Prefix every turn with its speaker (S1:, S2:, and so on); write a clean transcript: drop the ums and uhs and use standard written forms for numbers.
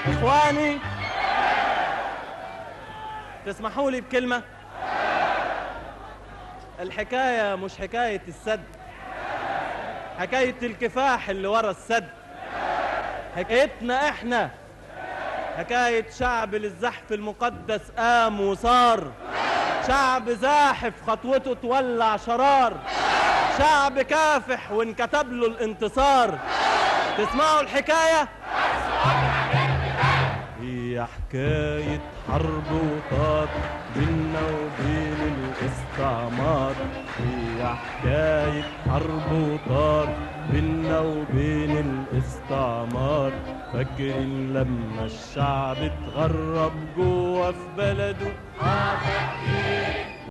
S1: إخواني تسمحوا لي بكلمة. الحكاية مش حكاية السد، حكاية الكفاح اللي ورا السد. حكايتنا احنا حكاية شعب للزحف المقدس قام وصار، شعب زاحف خطوته تولع شرار، شعب كافح وانكتب له الانتصار. تسمعوا الحكاية؟ هي حكاية حرب وطار بينا وبين الاستعمار. هي حكاية حرب وطار بينا وبين الاستعمار. فاكرين لما الشعب اتغرب جوا في بلده